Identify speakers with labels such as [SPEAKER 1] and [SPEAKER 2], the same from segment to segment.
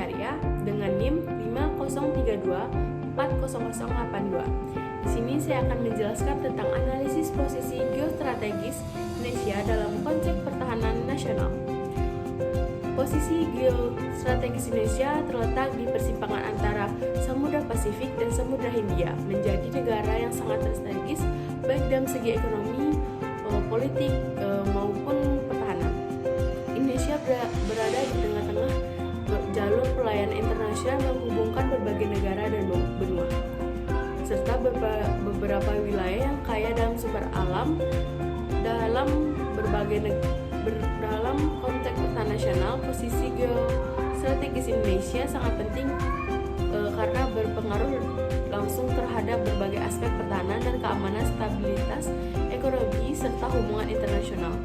[SPEAKER 1] Syariah dengan NIM 5032400082. Di sini saya akan menjelaskan tentang analisis posisi geostrategis Indonesia dalam konteks pertahanan nasional. Posisi geostrategis Indonesia terletak di persimpangan antara Samudra Pasifik dan Samudra Hindia, menjadi negara yang sangat strategis baik dalam segi ekonomi, politik maupun pertahanan. Indonesia berada di tengah-tengah jalur pelayanan internasional menghubungkan berbagai negara dan benua, serta beberapa wilayah yang kaya dalam sumber alam. Dalam konteks pertahanan nasional, posisi geostrategis Indonesia sangat penting karena berpengaruh langsung terhadap berbagai aspek pertahanan dan keamanan, stabilitas ekonomi, serta hubungan internasional.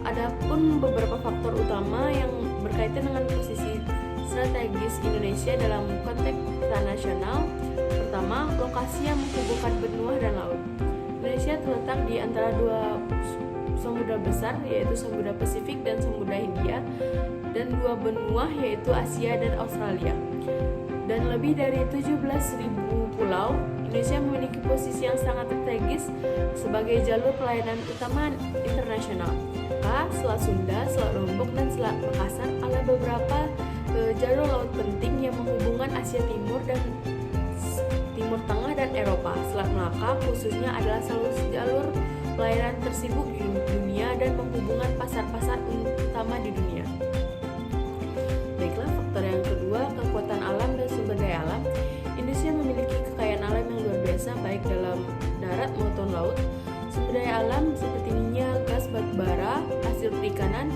[SPEAKER 1] Adapun beberapa faktor utama yang berkaitan dengan posisi strategis Indonesia dalam konteks pertahanan nasional. Pertama, lokasi yang menghubungkan benua dan laut. Indonesia terletak di antara dua samudra besar, yaitu Samudra Pasifik dan Samudra Hindia, dan dua benua, yaitu Asia dan Australia. Dan lebih dari 17.000 pulau, Indonesia memiliki posisi yang sangat strategis sebagai jalur pelayanan utama internasional. Selat Sunda, Selat Lombok, dan Selat Makassar adalah beberapa jalur laut penting yang menghubungkan Asia Timur dan Timur Tengah dan Eropa. Selat Melaka khususnya adalah jalur pelayanan tersibuk di dunia dan menghubungkan pasar-pasar utama di dunia. Baiklah, faktor yang kedua, kekuatan alam dan sumber daya alam. Indonesia memiliki kekayaan alam yang luar biasa baik dalam darat maupun laut. Sumber daya alam seperti minyak, gas, batu bara, hasil perikanan,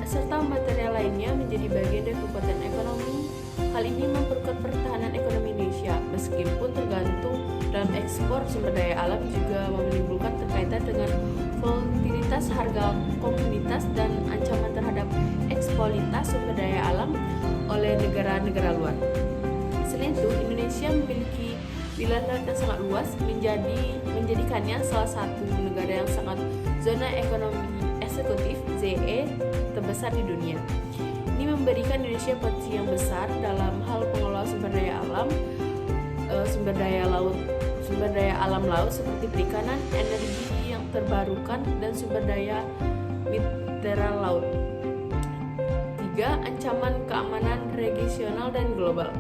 [SPEAKER 1] serta material lainnya menjadi bagian dari kekuatan ekonomi. Hal ini memperkuat pertahanan ekonomi Indonesia. Meskipun tergantung dalam ekspor, sumber daya alam juga menimbulkan terkaitan dengan volatilitas harga komoditas dan ancaman terhadap eksploitasi sumber daya alam oleh negara-negara luar. Selain itu, Indonesia memiliki wilayah laut yang sangat luas, menjadikannya salah satu negara yang sangat zona ekonomi eksekutif (ZE) terbesar di dunia. Ini memberikan Indonesia potensi yang besar dalam hal pengelolaan sumber daya alam, sumber daya alam laut seperti perikanan, energi yang terbarukan, dan sumber daya mineral laut. 3. Ancaman keamanan regional dan global.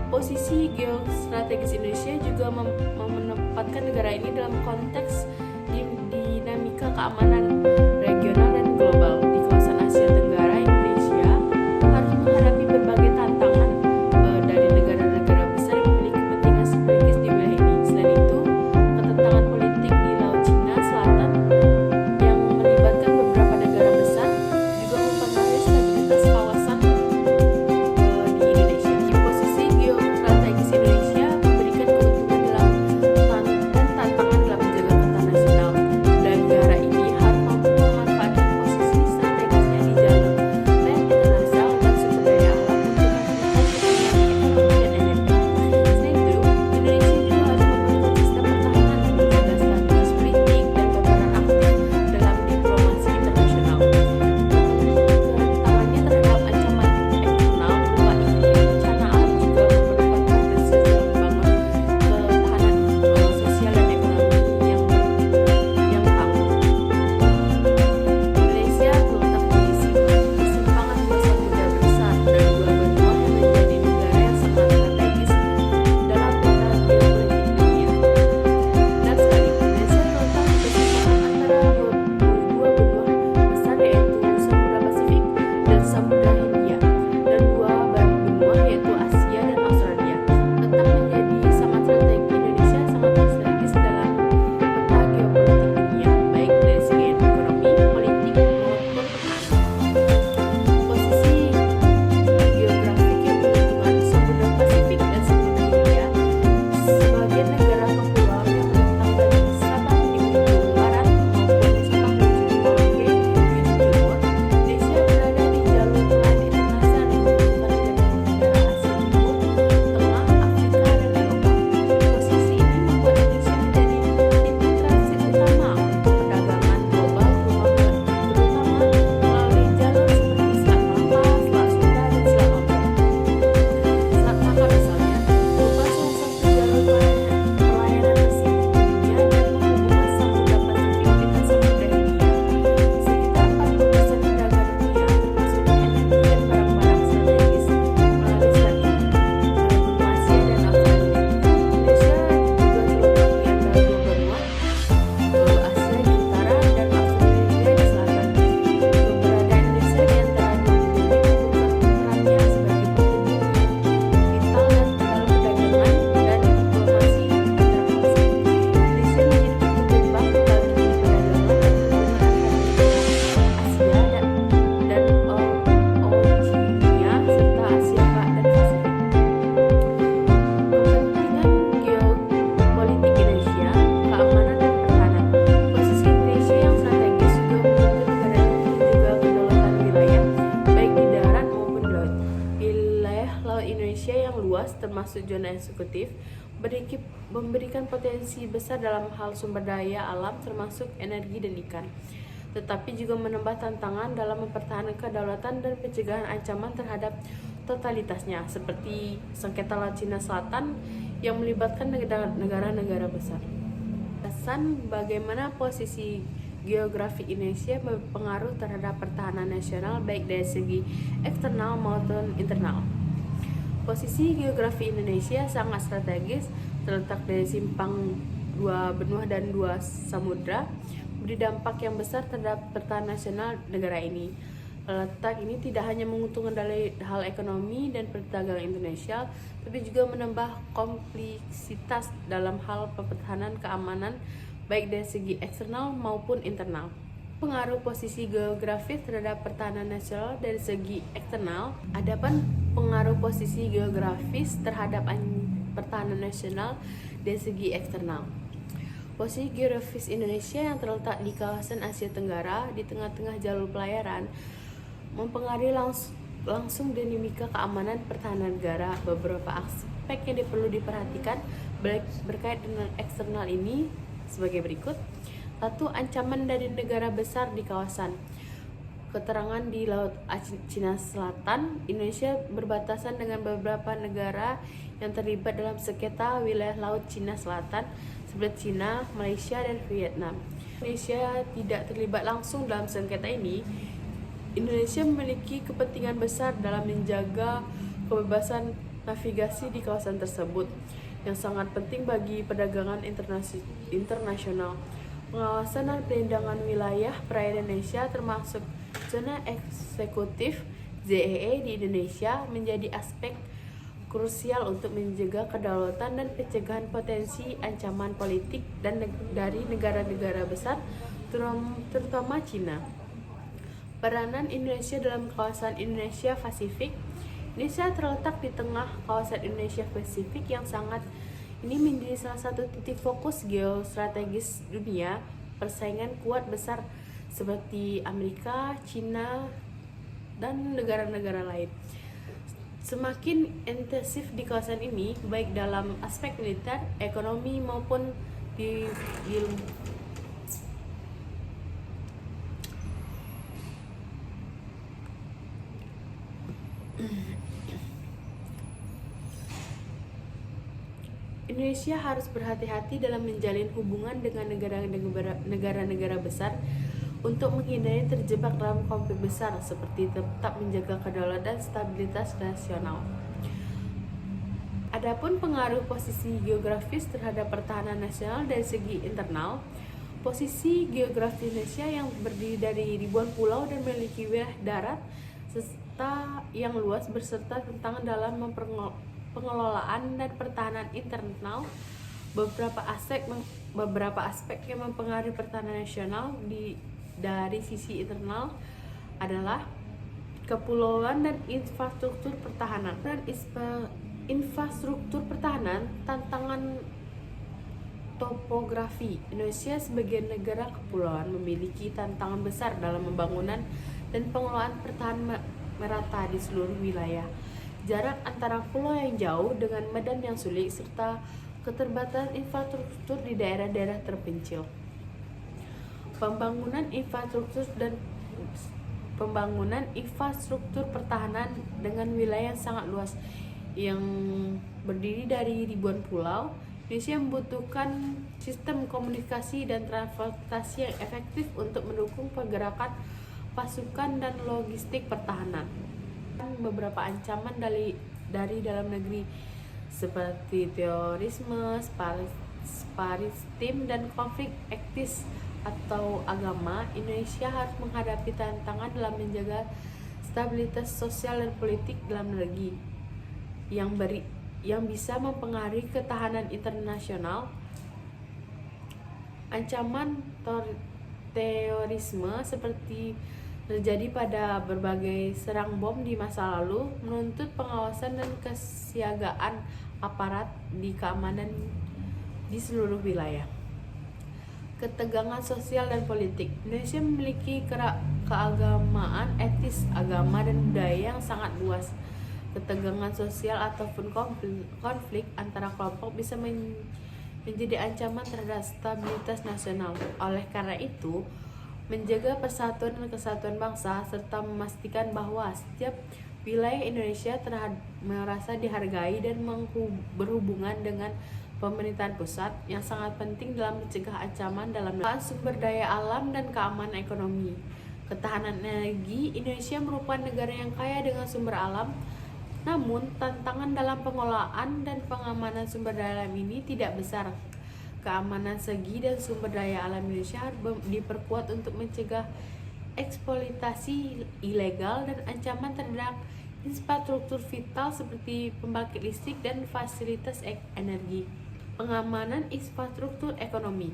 [SPEAKER 1] Posisi geostrategis Indonesia juga menempatkan negara ini dalam konteks dinamika keamanan regional dan global. Di kawasan Asia Tenggara, Indonesia harus menghadapi berbagai tantangan dari negara-negara besar yang memiliki kepentingan strategis di wilayah ini. Selain itu, ketentangan politik di Laut Cina Selatan yang melibatkan beberapa negara besar juga mempengaruhi stabilitas kawasan di Indonesia. Di posisi geostrategis Indonesia memberikan keuntungan dan tantangan dalam menjaga pertahanan nasional. Negara ini harus mampu Indonesia yang luas termasuk zona eksekutif memberikan potensi besar dalam hal sumber daya alam termasuk energi dan ikan, tetapi juga menambah tantangan dalam mempertahankan kedaulatan dan pencegahan ancaman terhadap totalitasnya seperti sengketa Laut Cina Selatan yang melibatkan negara-negara besar. Alasan bagaimana posisi geografi Indonesia berpengaruh terhadap pertahanan nasional baik dari segi eksternal maupun internal. Posisi geografi Indonesia sangat strategis, terletak dari simpang dua benua dan dua samudra, beri dampak yang besar terhadap pertahanan nasional negara ini. Letak ini tidak hanya menguntungkan dari hal ekonomi dan perdagangan Indonesia, tapi juga menambah kompleksitas dalam hal pertahanan keamanan baik dari segi eksternal maupun internal. Pengaruh posisi geografis terhadap pertahanan nasional dari segi eksternal. Adapun pengaruh posisi geografis terhadap pertahanan nasional dari segi eksternal. Posisi geografis Indonesia yang terletak di kawasan Asia Tenggara di tengah-tengah jalur pelayaran mempengaruhi langsung dinamika keamanan pertahanan negara. Beberapa aspek yang perlu diperhatikan berkait dengan eksternal ini sebagai berikut. 1. Ancaman dari negara besar di kawasan. Keterangan di Laut Cina Selatan, Indonesia berbatasan dengan beberapa negara yang terlibat dalam sengketa wilayah Laut Cina Selatan seperti Cina, Malaysia, dan Vietnam. Indonesia tidak terlibat langsung dalam sengketa ini. Indonesia memiliki kepentingan besar dalam menjaga kebebasan navigasi di kawasan tersebut, yang sangat penting bagi perdagangan internasional. Pengawasan dan perlindungan wilayah perairan Indonesia termasuk zona eksekutif ZEE di Indonesia menjadi aspek krusial untuk menjaga kedaulatan dan pencegahan potensi ancaman politik dan dari negara-negara besar, terutama Cina. Peranan Indonesia dalam kawasan Indonesia Pasifik. Indonesia terletak di tengah kawasan Indonesia Pasifik yang sangat ini menjadi salah satu titik fokus geostrategis dunia. Persaingan kuat besar seperti Amerika, Cina, dan negara-negara lain semakin intensif di kawasan ini, baik dalam aspek militer, ekonomi maupun di Indonesia harus berhati-hati dalam menjalin hubungan dengan negara-negara besar untuk menghindari terjebak dalam konflik besar, seperti tetap menjaga kedaulatan dan stabilitas nasional. Adapun pengaruh posisi geografis terhadap pertahanan nasional dari segi internal. Posisi geografi Indonesia yang berdiri dari ribuan pulau dan memiliki wilayah darat serta yang luas berserta tantangan dalam pengelolaan dan pertahanan internal. Beberapa aspek yang mempengaruhi pertahanan nasional dari sisi internal adalah kepulauan dan infrastruktur pertahanan. Infrastruktur pertahanan, tantangan topografi. Indonesia sebagai negara kepulauan memiliki tantangan besar dalam pembangunan dan pengelolaan pertahanan merata di seluruh wilayah. Jarak antara pulau yang jauh dengan medan yang sulit serta keterbatasan infrastruktur di daerah-daerah terpencil. Pembangunan infrastruktur pertahanan dengan wilayah yang sangat luas yang berdiri dari ribuan pulau. Indonesia membutuhkan sistem komunikasi dan transportasi yang efektif untuk mendukung pergerakan pasukan dan logistik pertahanan. Beberapa ancaman dari dalam negeri seperti terorisme, separatisme, dan konflik etnis atau agama. Indonesia harus menghadapi tantangan dalam menjaga stabilitas sosial dan politik dalam negeri yang bisa mempengaruhi ketahanan internasional. Ancaman terorisme seperti terjadi pada berbagai serang bom di masa lalu menuntut pengawasan dan kesiagaan aparat di keamanan di seluruh wilayah. Ketegangan sosial dan politik. Indonesia memiliki keagamaan, etnis, agama, dan budaya yang sangat luas. ketegangan sosial ataupun konflik antara kelompok bisa menjadi ancaman terhadap stabilitas nasional. Oleh karena itu, menjaga persatuan dan kesatuan bangsa serta memastikan bahwa setiap wilayah Indonesia merasa dihargai dan berhubungan dengan pemerintahan pusat yang sangat penting dalam mencegah ancaman dalam sumber daya alam dan keamanan ekonomi. Ketahanan energi, Indonesia merupakan negara yang kaya dengan sumber alam, namun tantangan dalam pengelolaan dan pengamanan sumber daya alam ini tidak besar. Keamanan segi dan sumber daya alam Indonesia harus diperkuat untuk mencegah eksploitasi ilegal dan ancaman terhadap infrastruktur vital seperti pembangkit listrik dan fasilitas energi. Pengamanan infrastruktur ekonomi.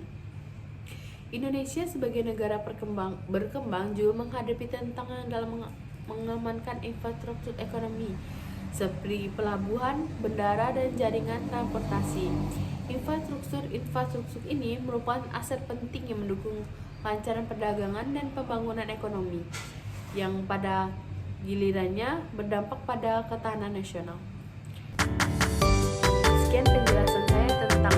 [SPEAKER 1] Indonesia sebagai negara berkembang juga menghadapi tantangan dalam mengamankan infrastruktur ekonomi seperti pelabuhan, bandara, dan jaringan transportasi. Infrastruktur ini merupakan aset penting yang mendukung kelancaran perdagangan dan pembangunan ekonomi yang pada gilirannya berdampak pada ketahanan nasional. Sekian penjelasan saya tentang